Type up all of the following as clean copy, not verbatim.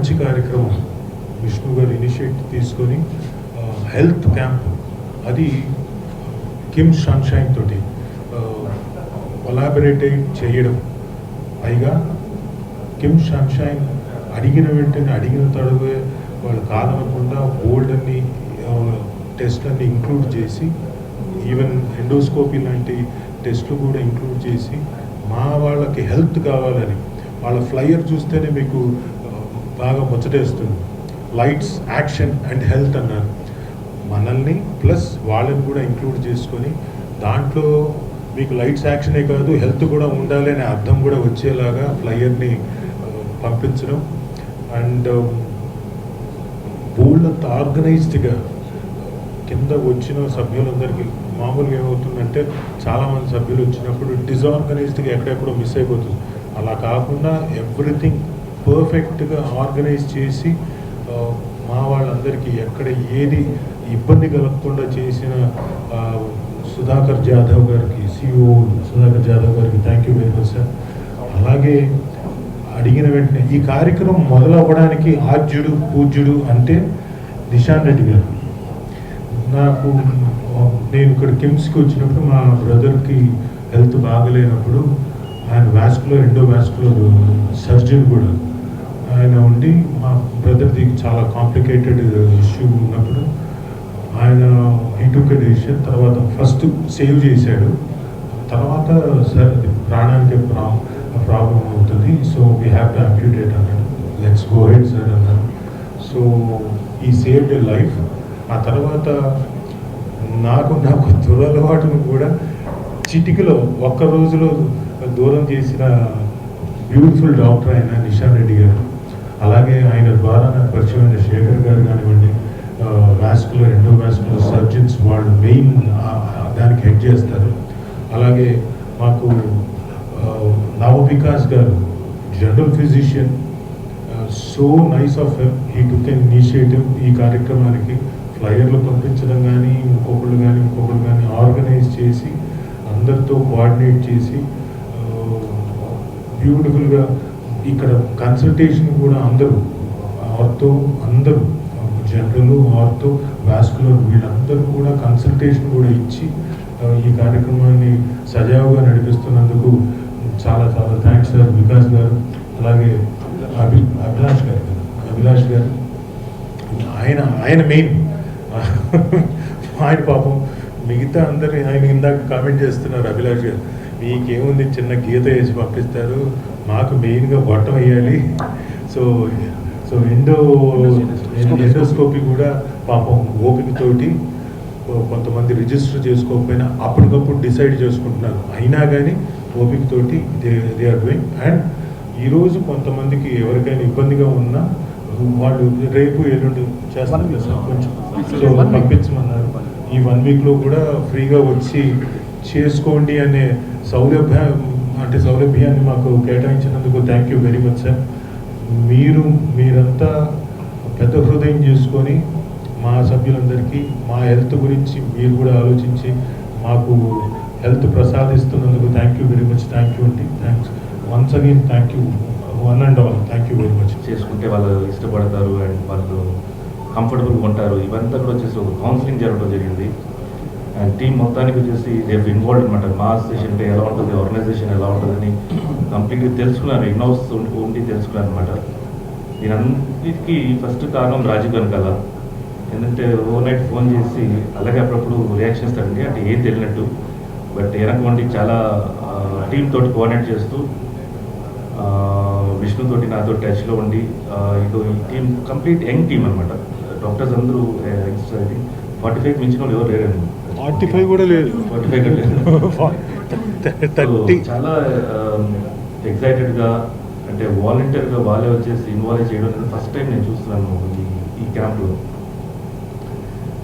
మంచి కార్యక్రమం విష్ణు గారు ఇనిషియేటివ్ తీసుకొని హెల్త్ క్యాంప్ అది కిమ్ సన్షైన్ తోటి కొలాబరేట్ చేయడం, పైగా కిమ్ సన్షైన్ అడిగిన వెంటనే అడిగిన తడువే వాళ్ళు కాదనకుండా బోల్డ్ అన్ని టెస్ట్లన్నీ ఇంక్లూడ్ చేసి ఈవెన్ ఎండోస్కోపీ లాంటి టెస్ట్లు కూడా ఇంక్లూడ్ చేసి మా వాళ్ళకి హెల్త్ కావాలని వాళ్ళ ఫ్లైయర్ చూస్తేనే మీకు బాగా ముచ్చటేస్తుంది. లైట్స్, యాక్షన్ అండ్ హెల్త్ అన్నారు. మనల్ని ప్లస్ వాళ్ళని కూడా ఇంక్లూడ్ చేసుకొని దాంట్లో మీకు లైట్స్ యాక్షనే కాదు హెల్త్ కూడా ఉండాలి అనే అర్థం కూడా వచ్చేలాగా ఫ్లైయర్ని పంపించడం అండ్ బోల్డ్ ఆర్గనైజ్డ్గా కింద వచ్చిన సభ్యులందరికీ మామూలుగా ఏమవుతుందంటే చాలామంది సభ్యులు వచ్చినప్పుడు డిజార్గనైజ్డ్గా ఎక్కడెక్కడో మిస్ అయిపోతుంది. అలా కాకుండా ఎవ్రీథింగ్ పర్ఫెక్ట్గా ఆర్గనైజ్ చేసి మా వాళ్ళందరికీ ఎక్కడ ఏది ఇబ్బంది కలగకుండా చేసిన సుధాకర్ జాదవ్ గారికి, సిఇఓ సుధాకర్ జాదవ్ గారికి thank you very much sir. అలాగే అడిగిన వెంటనే ఈ కార్యక్రమం మొదలవ్వడానికి ఆద్యుడు పూజ్యుడు అంటే నిశాన్ రెడ్డి గారు. నాకు నేను ఇక్కడ కిమ్స్కి వచ్చినప్పుడు మా బ్రదర్కి హెల్త్ బాగలేనప్పుడు ఆయన వాస్కులర్ ఎండోవాస్కులర్ సర్జన్ కూడా ఆయన ఉండి మా బ్రదర్ది చాలా కాంప్లికేటెడ్ ఇష్యూ ఉన్నప్పుడు ఆయన టుక్ డెసిషన్. తర్వాత ఫస్ట్ సేవ్ చేశాడు, తర్వాత సార్ ప్రాణానికి ప్రాబ్లం అవుతుంది, సో వీ హ్యావ్ టు అంప్యూటేట్ అన్నాడు. లెట్స్ గో హెడ్ సార్ అన్నాడు. సో ఈ సేవ్డ్ ఎ లైఫ్. ఆ తర్వాత నాకు దురలవాటును కూడా చిటికలో ఒక్క రోజులో దూరం చేసిన బ్యూటిఫుల్ డాక్టర్ ఆయన నిశాన్ రెడ్డి గారు. అలాగే ఆయన ద్వారా నాకు పరిచయమైన శేఖర్ గారు కానివ్వండి, వాస్కులర్ ఎండోవాస్కులర్ సర్జన్స్ వాళ్ళు మెయిన్ దానికి హెడ్ చేస్తారు. అలాగే మాకు Navavikas garu general physician, so nice of him, he took an initiative ఈ కార్యక్రమానికి ఫ్లైయర్లు పంపించడం కానీ ఇంకొకళ్ళు కానీ ఆర్గనైజ్ చేసి అందరితో కోఆర్డినేట్ చేసి బ్యూటిఫుల్గా ఇక్కడ కన్సల్టేషన్ కూడా అందరూ జనరల్, ఆర్థో, వాస్కులర్ వీళ్ళందరూ కూడా కన్సల్టేషన్ కూడా ఇచ్చి ఈ కార్యక్రమాన్ని సజావుగా నడిపిస్తున్నందుకు చాలా చాలా థ్యాంక్స్ సార్. వికాస్ గారు, అలాగే అభిలాష్ గారు ఆయన మెయిన్ ఆయన పాపం మిగతా అందరూ ఆయన ఇందాక కామెంట్ చేస్తున్నారు. అభిలాష్ గారు మీకేముంది చిన్న గీత వేసి పంపిస్తారు, మాకు మెయిన్గా బొట్టం వేయాలి. సో ఎండోస్కోపీ కూడా పాపం ఓపికతోటి కొంతమంది రిజిస్టర్ చేసుకోకపోయినా అప్పటికప్పుడు డిసైడ్ చేసుకుంటున్నారు. అయినా కానీ ఓపికతోటి దే ఆర్ డూయింగ్. అండ్ ఈరోజు కొంతమందికి ఎవరికైనా ఇబ్బందిగా ఉన్నా వాళ్ళు రేపు ఎల్లుండి చేస్తారు కదా సార్, కొంచెం సో పంపించమన్నారు. ఈ 1 వీక్లో కూడా ఫ్రీగా వచ్చి చేసుకోండి అనే సౌలభ్యాన్ని మాకు కేటాయించినందుకు thank you very much sir. మీరంతా పెద్ద హృదయం చేసుకొని మా సభ్యులందరికీ మా హెల్త్ గురించి మీరు కూడా ఆలోచించి మాకు హెల్త్ ప్రసాదిస్తున్నందుకు thank you very much. Thank you అండి. Thanks once again. Thank you one and all. Thank you very much. చేసుకుంటే వాళ్ళు ఇష్టపడతారు అండ్ వాళ్ళు కంఫర్టబుల్గా ఉంటారు. ఇవంతా కూడా వచ్చేసి ఒక కౌన్సిలింగ్ జరగడం జరిగింది. అండ్ టీం మొత్తానికి వచ్చేసి రేపు ఇన్వాల్వ్ అనమాట. మా అసోసియేషన్ ఎలా ఉంటుంది, ఆర్గనైజేషన్ ఎలా ఉంటుందని కంప్లీట్గా తెలుసుకున్నాను. ఇగ్నోస్ ఉండి తెలుసుకున్నాను అనమాట. దీని అన్నిటికీ ఫస్ట్ కారణం రాజీవ్ వెనకాల. ఎందుకంటే ఓవర్ నైట్ ఫోన్ చేసి అలాగే అప్పుడప్పుడు రియాక్షన్ ఇస్తాడండి, అంటే ఏం తెలియనట్టు. బట్ వెనక ఉండి చాలా టీమ్ తోటి కోఆర్డినేట్ చేస్తూ విష్ణుతోటి నాతో టచ్లో ఉండి ఇదో ఈ టీం కంప్లీట్ యంగ్ టీం అనమాట. డాక్టర్స్ అందరూ 45 మించిన వాళ్ళు ఎవరు లేరండి. 45 కూడా లేదు. 45 కూడా లేదు. చాలా ఎక్సైటెడ్గా అంటే వాలంటీర్గా వాళ్ళే వచ్చేసి ఇన్వాల్వ్ చేయడం అనేది ఫస్ట్ టైం నేను చూస్తున్నాను ఈ క్యాంప్లో.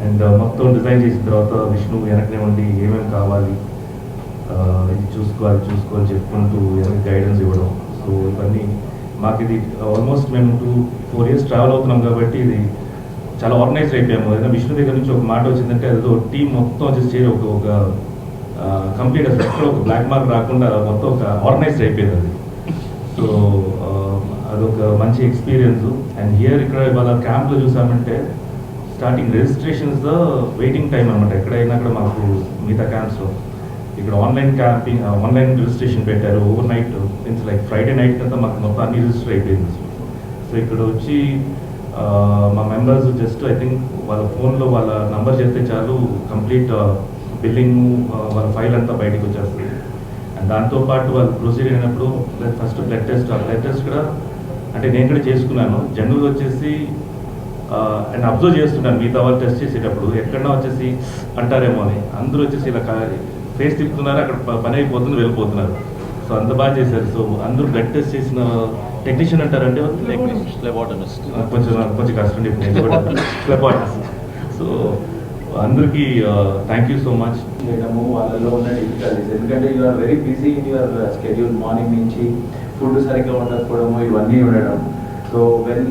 అండ్ మొత్తం డిజైన్ చేసిన తర్వాత విష్ణు వెనకనే ఉండి ఏమేమి కావాలి, ఇది చూసుకోవాలి చెప్పుకుంటూ వెనక గైడెన్స్ ఇవ్వడం. సో ఇవన్నీ మాకు ఇది ఆల్మోస్ట్ మేము 2-4 ఇయర్స్ ట్రావెల్ అవుతున్నాం కాబట్టి ఇది చాలా ఆర్గనైజ్డ్ అయిపోయాము. ఏదైనా విష్ణు దగ్గర నుంచి ఒక మాట వచ్చిందంటే అదో టీం మొత్తం వచ్చేసి చేరి ఒక కంప్లీట్ అసలు ఒక బ్లాక్ మార్క్ రాకుండా మొత్తం ఒక ఆర్గనైజ్డ్ అయిపోయింది అది. సో అదొక మంచి ఎక్స్పీరియన్స్. అండ్ హియర్ ఇక్కడ వాళ్ళ క్యాంప్లో చూసామంటే స్టార్టింగ్ రిజిస్ట్రేషన్స్ వెయిటింగ్ టైం అనమాట. ఎక్కడైనా అక్కడ మాకు మిగతా క్యాంప్స్లో ఇక్కడ ఆన్లైన్ రిజిస్ట్రేషన్ పెట్టారు over night. Means like Friday night అంతా మాకు మొత్తం అన్ని రిజిస్టర్ అయిపోయింది. సో ఇక్కడ వచ్చి మా మెంబర్స్ జస్ట్ ఐ థింక్ వాళ్ళ ఫోన్లో వాళ్ళ నంబర్ చేస్తే చాలు కంప్లీట్ బిల్లింగ్ వాళ్ళ ఫైల్ అంతా బయటకు వచ్చేస్తుంది. అండ్ దాంతోపాటు వాళ్ళు ప్రొసీడ్ అయినప్పుడు ఫస్ట్ బ్లడ్ టెస్ట్ కూడా అంటే నేను కూడా చేసుకున్నాను. జనరల్గా వచ్చేసి అండ్ అబ్జర్వ్ చేస్తున్నాను మిగతా వాళ్ళు టెస్ట్ చేసేటప్పుడు ఎక్కడన్నా వచ్చేసి అంటారేమో అని. అందరూ వచ్చేసి ఇలా ఫేస్ తిప్పుతున్నారు, అక్కడ పని అయిపోతుంది, వెళ్ళిపోతున్నారు. సో అంత బాగా చేశారు. సో అందరూ బ్లడ్ టెస్ట్ చేసిన టెక్నీషియన్ అంటారంటే కొంచెం కష్టం ఫ్లెబాటమిస్ట్. సో అందరికీ థ్యాంక్ యూ సో మచ్. చేయడము వాళ్ళలో ఉన్న డిఫికల్టీస్, ఎందుకంటే you are very busy in your schedule. Morning నుంచి ఫుడ్ సరిగ్గా ఉండకపోవడము ఇవన్నీ ఉండడం. సో వెన్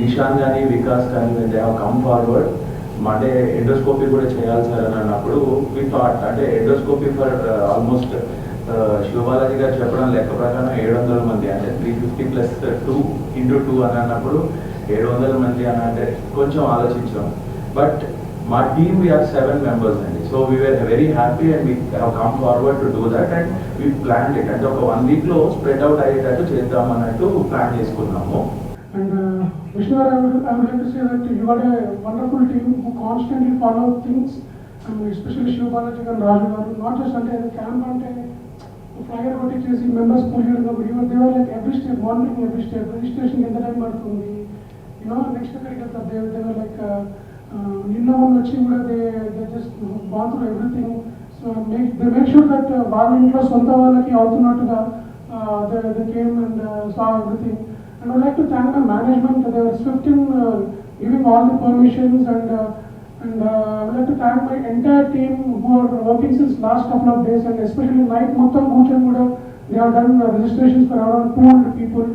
నిషాన్ కానీ వికాస్ కానీ when they have come forward, అంటే ఎండోస్కోపీ కూడా చేయాలి సార్ అని అన్నప్పుడు వి థాట్ అంటే ఎండోస్కోపీ ఫర్ ఆల్మోస్ట్ శివబాలాజీ గారు చెప్పడం లెక్క ప్రకారం 700 మంది, అంటే 350 + 2 × 2 అని అన్నప్పుడు 700 మంది అని అంటే కొంచెం ఆలోచించాం. బట్ మా టీమ్ we are 7 members అండి. So we were very happy and we have come forward to do that and we planned it. అంటే ఒక 1 weekలో స్ప్రెడ్ అవుట్ అయ్యేటట్టు చేద్దాం అన్నట్టు ప్లాన్ చేసుకున్నాము. And Vishnu, I would like to say that you are a wonderful team who constantly follow things, and especially Shiv Balaji and Raju garu, not just ante camp ante flyer ఒకటి చేసి members పూజ చేయడం, they were like every step, monitoring every step, registration ఎంత time పడుతుంది, next ఎక్కడికి వెళ్తారు, they were like నిన్న వచ్చి కూడా they just gone through everything. So they make sure that వాళ్ళ ఇంట్లో సొంత వాళ్ళకి అవుతున్నట్టుగా they came and saw everything. And I would like to thank the management. They were swift in giving all the permissions, and I would like to thank my entire team who are working since last couple of days, and especially night Muttam Kuchan Kuda. They have done registrations for around 200 people.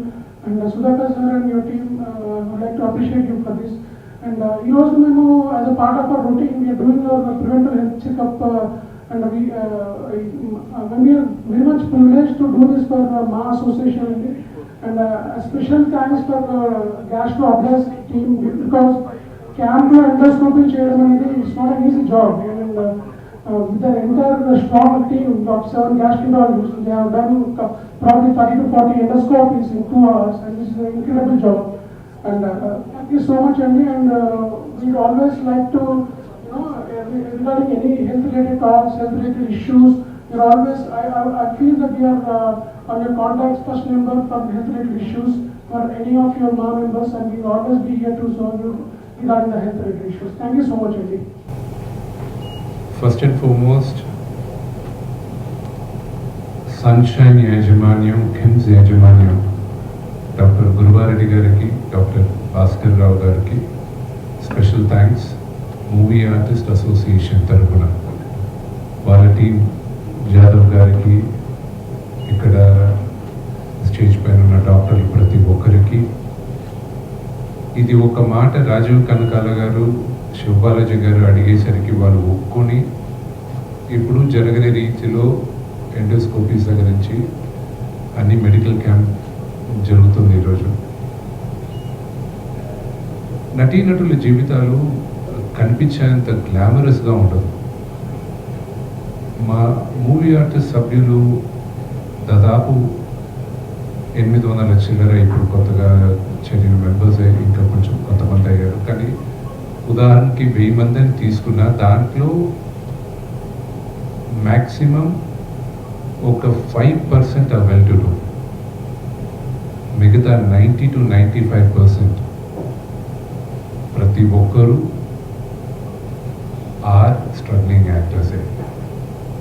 And Sudhakar sir and your team, I would like to appreciate you for this. And also Memo, as a part of our routine, we are doing our preventive health checkup, and we are very much privileged to do this for Ma Association. And a special thanks for Gastro Abdas team, because camp endoscopy cheyadam anedi it's not an easy job. And with the entire strong team of 7 gastroenterologists, they have done probably 30 to 40 endoscopies in 2 hours, and this is an incredible job. And thank you so much, Andy. And we'd always like to, regarding any health-related talks, health-related issues, we're always, I feel that we are on your contacts first number for health-related issues for any of your MA members, and we'll always be here to serve you regarding the health-related issues. Thank you so much, Andy. First and foremost, Sunshine Yajamanyam, KIMS Yajamanyam, Dr. Guruvareddy Gariki, Dr. Bhaskar Rao Gariki, special thanks. Movie Artist Association Tarapuna, వాళ్ళ team Jadhav గారికి, ఇక్కడ stage పైన ఉన్న డాక్టర్లు ప్రతి ఒక్కరికి. ఇది ఒక మాట రాజీవ్ కనకాల గారు, శివబాలాజీ గారు అడిగేసరికి వాళ్ళు ఒప్పుకొని ఇప్పుడు జరగని రీతిలో ఎండోస్కోపీస్ దగ్గర నుంచి అన్ని మెడికల్ క్యాంప్ జరుగుతుంది. ఈరోజు నటీనటుల జీవితాలు కనిపించేంత గ్లామరస్గా ఉండదు. మా మూవీ ఆర్టిస్ట్ సభ్యులు దాదాపు 800 చిల్లర, ఇప్పుడు కొత్తగా చేరిన మెంబర్స్ ఇంకా కొంచెం కొంతమంది అయ్యారు. కానీ ఉదాహరణకి 1000 మందిని తీసుకున్న దాంట్లో మ్యాక్సిమం ఒక 5% ఆ వెల్ టు డూ, మిగతా 90 to 95% ప్రతి ఒక్కరు ఆర్ స్ట్రగ్లింగ్ యాక్టర్సే.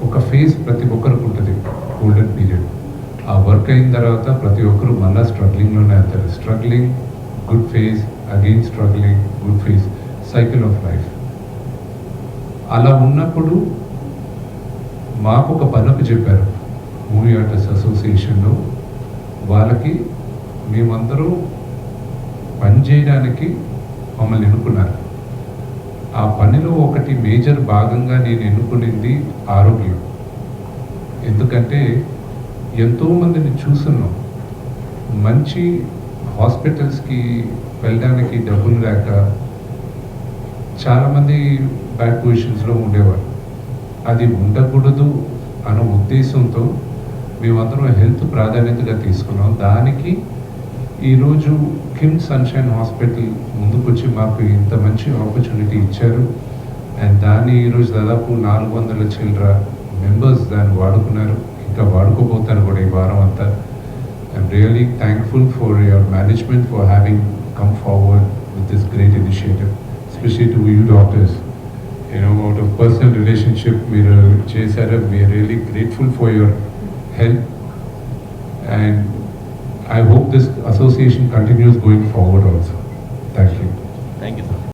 ఒక ఫేజ్ ప్రతి ఒక్కరికి ఉంటుంది, గోల్డెన్ పీరియడ్. ఆ వర్క్ అయిన తర్వాత ప్రతి ఒక్కరు మళ్ళీ స్ట్రగ్లింగ్లోనే వెళ్తారు. Struggling, good phase, again struggling, good phase, cycle of life. అలా ఉన్నప్పుడు మాకు ఒక పనుకు చెప్పారు మూవీ ఆర్టిస్ట్ అసోసియేషన్లో. వాళ్ళకి మేమందరూ పనిచేయడానికి మమ్మల్ని ఎన్నుకున్నారు. ఆ పనిలో ఒకటి మేజర్ భాగంగా నేను ఎన్నుకునింది ఆరోగ్యం. ఎందుకంటే ఎంతోమందిని చూస్తున్నాం, మంచి హాస్పిటల్స్కి వెళ్ళడానికి డబ్బులు లేక చాలామంది బ్యాడ్ పొజిషన్స్లో ఉండేవారు. అది ఉండకూడదు అన్న ఉద్దేశంతో మేమందరం హెల్త్ ప్రాధాన్యతగా తీసుకున్నాం. దానికి ఈరోజు కిమ్ సన్షైన్ హాస్పిటల్ ముందుకొచ్చి మాకు ఇంత మంచి ఆపర్చునిటీ ఇచ్చారు. అండ్ దాన్ని ఈరోజు దాదాపు 400 చిల్డ్ర మెంబర్స్ దాన్ని వాడుకున్నారు, ఇంకా వాడుకోబోతారు కూడా ఈ వారం అంతా. I'm really thankful for your management for having come forward with this great initiative, especially to you doctors. Out of personal relationship మీరు చేశారు. We're really grateful for your help, and I hope this association continues going forward also. Thank you. Thank you, sir.